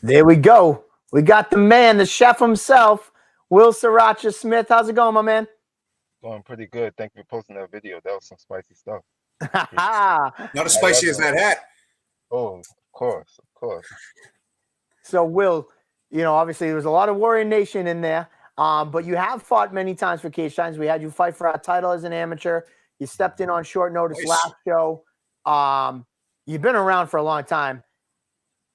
There we go. We got the man, the chef himself, Will Sriracha Smith. How's it going, my man? Going pretty good. Thank you for posting that video. That was some spicy stuff. Appreciate it. Not as I love spicy as those. that hat. Oh, of course, of course. So, Will, obviously there was a lot of Warrior Nation in there, but you have fought many times for Cage Titans. We had you fight for our title as an amateur. You stepped in on short notice Nice. last show. You've been around for a long time.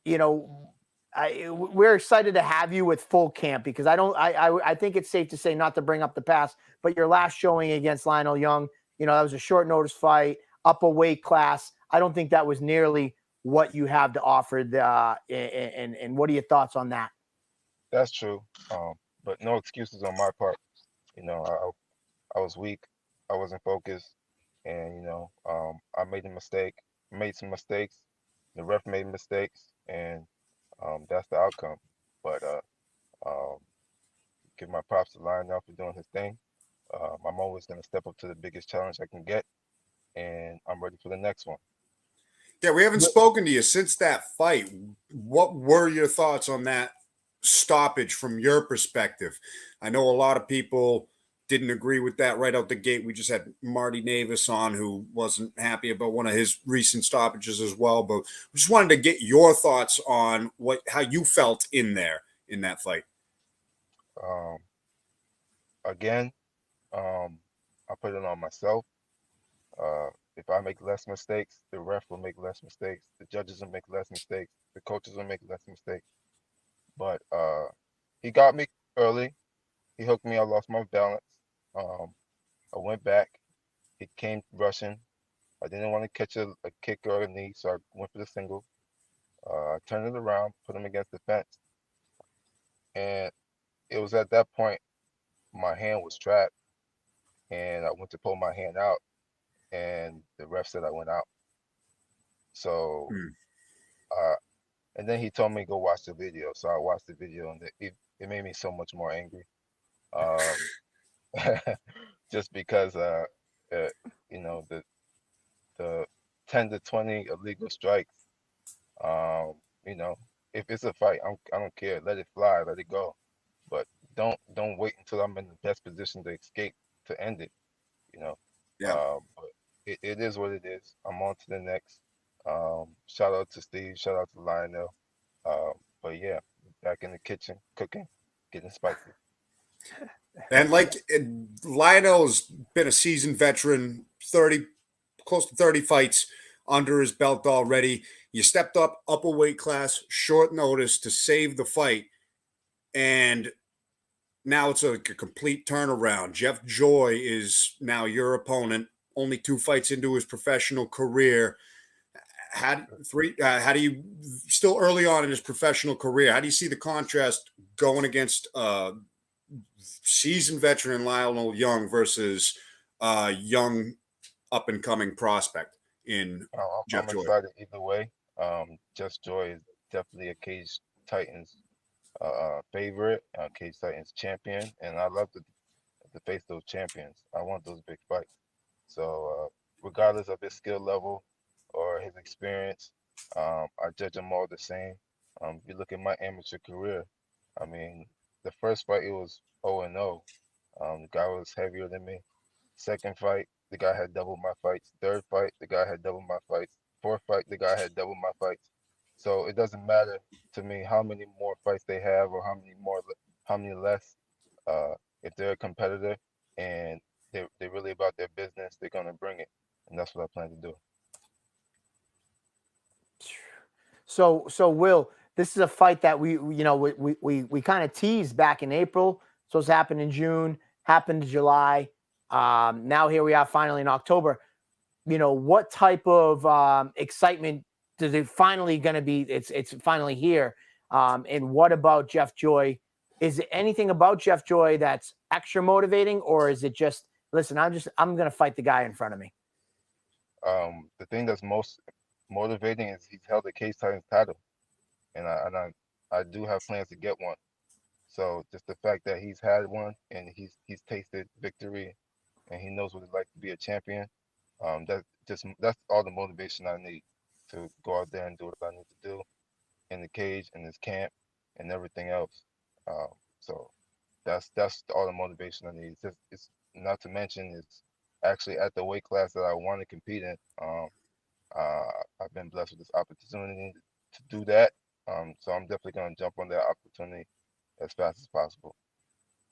We're excited to have you with full camp because I think it's safe to say, not to bring up the past, but your last showing against Lionel Young, that was a short notice fight, up a weight class. I don't think that was nearly what you have to offer. And what are your thoughts on that? That's true. But no excuses on my part. I was weak. I wasn't focused, and I made a mistake. Made some mistakes. The ref made mistakes, and that's the outcome. But um, give my props to Lionel for doing his thing. I'm always gonna step up to the biggest challenge I can get, and I'm ready for the next one. Yeah, we haven't spoken to you since that fight. What were your thoughts on that stoppage from your perspective? I know a lot of people didn't agree with that right out the gate. We just had Marty Navis on, who wasn't happy about one of his recent stoppages as well. But we just wanted to get your thoughts on how you felt in that fight. Um, Again, I put it on myself. If I make less mistakes, the ref will make less mistakes. The judges will make less mistakes. The coaches will make less mistakes. But he got me early. He hooked me. I lost my balance. Um, I went back. He came rushing. I didn't want to catch a kick or a knee, so I went for the single. I turned it around, put him against the fence, and it was at that point my hand was trapped, and I went to pull my hand out, and the ref said I went out. So, Hmm. uh, and then he told me go watch the video. So I watched the video, and it made me so much more angry. Um, just because uh you know the the 10 to 20 illegal strikes. Um, you know, if it's a fight, I don't care. Let it fly, let it go. But don't wait until I'm in the best position to escape to end it. You know, Yeah. but it is what it is. I'm on to the next. Shout out to Steve. Shout out to Lionel. But yeah, back in the kitchen cooking, getting spicy. And Lionel's been a seasoned veteran, 30, close to 30 fights under his belt already. You stepped up a weight class, short notice to save the fight. And now it's a complete turnaround. Jeff Joy is now your opponent, only 2 fights into his professional career. How do you, still early on in his professional career, how do you see the contrast going against seasoned veteran Lionel Young versus young up and coming prospect in I'm Jeff Joy? excited either way. Just Joy is definitely a Cage Titans favorite, Cage Titans champion, and I love to face those champions. I want those big fights. So regardless of his skill level or his experience, I judge them all the same. If you look at my amateur career, I mean, the first fight it was 0-0. The guy was heavier than me. Second fight, the guy had double my fights. Third fight, the guy had double my fights. Fourth fight, the guy had double my fights. So it doesn't matter to me how many more fights they have or how many less. Uh, if they're a competitor and they're really about their business, they're gonna bring it, and that's what I plan to do. So Will, this is a fight that we kind of teased back in April. Supposed to happen in June, happened in July. Now here we are finally in October. What type of excitement does it finally going to be? It's finally here. And what about Jeff Joy? Is it anything about Jeff Joy that's extra motivating, or is it just, listen, I'm going to fight the guy in front of me? The thing that's most motivating is he's held the Case Titans title, and I do have plans to get one. So just the fact that he's had one and he's tasted victory and he knows what it's like to be a champion, that's all the motivation I need to go out there and do what I need to do. in the cage, in his camp, and everything else. So that's all the motivation I need. It's not to mention it's actually at the weight class that I want to compete in. I've been blessed with this opportunity to do that. So I'm definitely going to jump on that opportunity as fast as possible.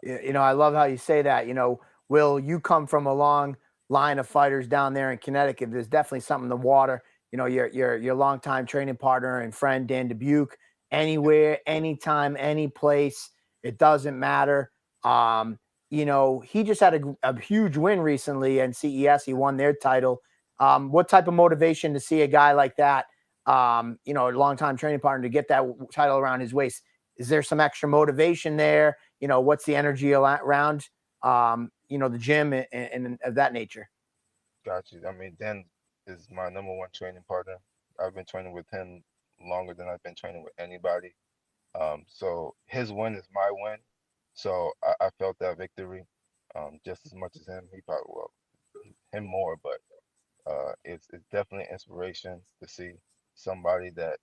You know, I love how you say that. You know, Will, you come from a long line of fighters down there in Connecticut. There's definitely something in the water. You know, your longtime training partner and friend Dan Dubuque. Anywhere, anytime, any place, it doesn't matter. You know, he just had a huge win recently in CES. He won their title. What type of motivation to see a guy like that? You know, a longtime training partner to get that title around his waist. Is there some extra motivation there? You know, what's the energy around, you know, the gym and of that nature? Got you. I mean, Dan is my #1 training partner. I've been training with him longer than I've been training with anybody. So his win is my win. So I felt that victory just as much as him. He probably, well, him more, but it's definitely an inspiration to see somebody that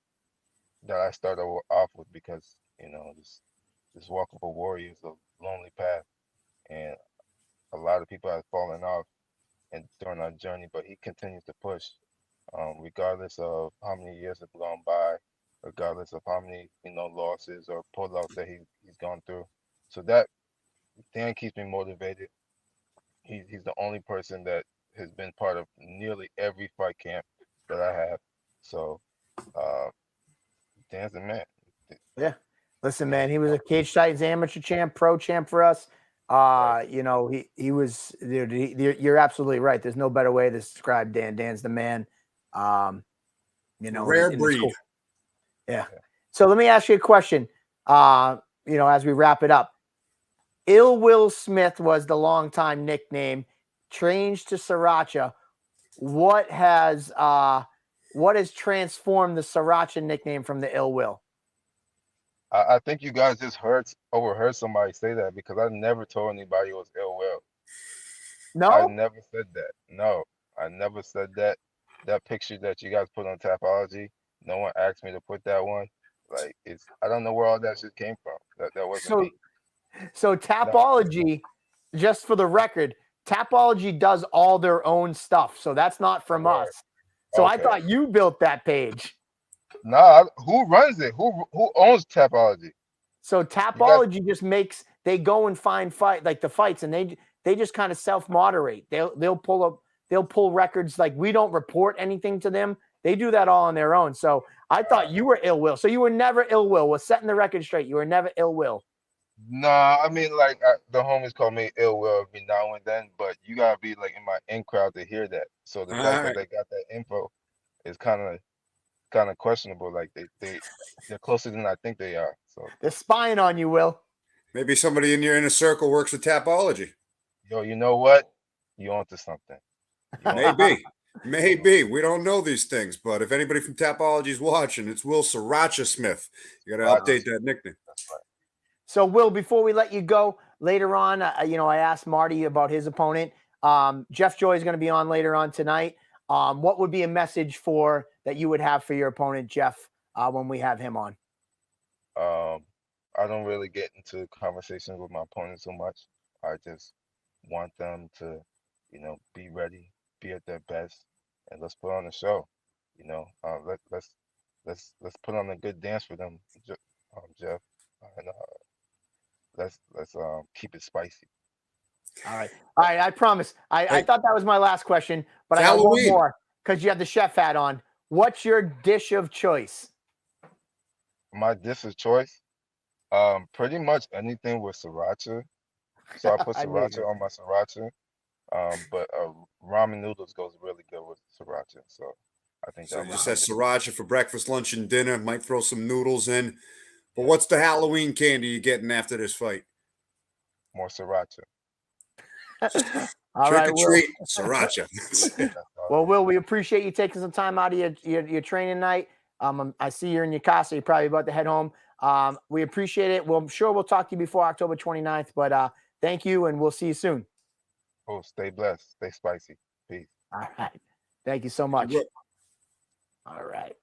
I started off with because, you know, this walk of a warrior is a lonely path, and a lot of people have fallen off and during our journey, but he continues to push, regardless of how many years have gone by, regardless of how many, you know, losses or pullouts that he's gone through. So that Dan keeps me motivated. He's the only person that has been part of nearly every fight camp that I have. So uh, Dan's the man. Yeah. Listen, Dan's man, he was the a Cage Titans amateur champ, pro champ for us. right. You know, he was. Dude, you're absolutely right. There's no better way to describe Dan. Dan's the man. You know, Rare in the breed. school. Yeah. So let me ask you a question. You know, as we wrap it up, Ill Will Smith was the longtime nickname. Changed to Sriracha. What has transformed the Sriracha nickname from the Ill Will? I think you guys just overheard somebody say that because I never told anybody it was ill will. I No. never said that. No, I never said that. That picture that you guys put on Tapology, no one asked me to put that one. Like I don't know where all that shit came from. That wasn't So me. so No. Tapology, just for the record, Tapology does all their own stuff. So that's not from Word. us. So I Okay. thought you built that page. Nah, who runs it? Who owns Tapology? So You guys. Tapology just makes they go and find the fights and they just kind of self-moderate. They'll pull records, like we don't report anything to them. They do that all on their own. So I thought you were ill will. So you were never ill will. We're setting the record straight. You were never ill will. Nah, I mean, like the homies call me ill will every now and then, but you gotta be like in my in crowd to hear that. So the All fact that right. they got that info is kind of questionable. Like they're closer than I think they are. So They're spying on you, Will. Maybe somebody in your inner circle works with Tapology. yo, you know what? You onto something. You onto something. Maybe. Maybe. We don't know these things, but if anybody from Tapology is watching, it's Will Sriracha Smith. You got to Roger. update that nickname. That's right. So, Will, before we let you go later on, you know, I asked Marty about his opponent. Jeff Joy is going to be on later on tonight. What would be a message that you would have for your opponent, Jeff, when we have him on? I don't really get into conversations with my opponents so much. I just want them to, you know, be ready, be at their best, and let's put on a show. You know, let's put on a good dance for them, Jeff, and let's keep it spicy. All right. I promise. I Hey, thought that was my last question, but it's I got one Halloween. more because you have the chef hat on. What's your dish of choice? My dish of choice, pretty much anything with sriracha. So I put I knew sriracha you. on my sriracha. But ramen noodles goes really good with sriracha. So I think So that you might just be had sriracha for breakfast, lunch, and dinner. Might throw some noodles in. But what's the Halloween candy you getting after this fight? more sriracha. All Trick right, or Will. treat, sriracha. That's all Well, it is. Will, we appreciate you taking some time out of your training night. I see you're in your casa. You're probably about to head home. We appreciate it. Well, I'm sure we'll talk to you before October 29th, but thank you, and we'll see you soon. Oh, stay blessed, stay spicy. Peace. All right. Thank you so You much. will. All right.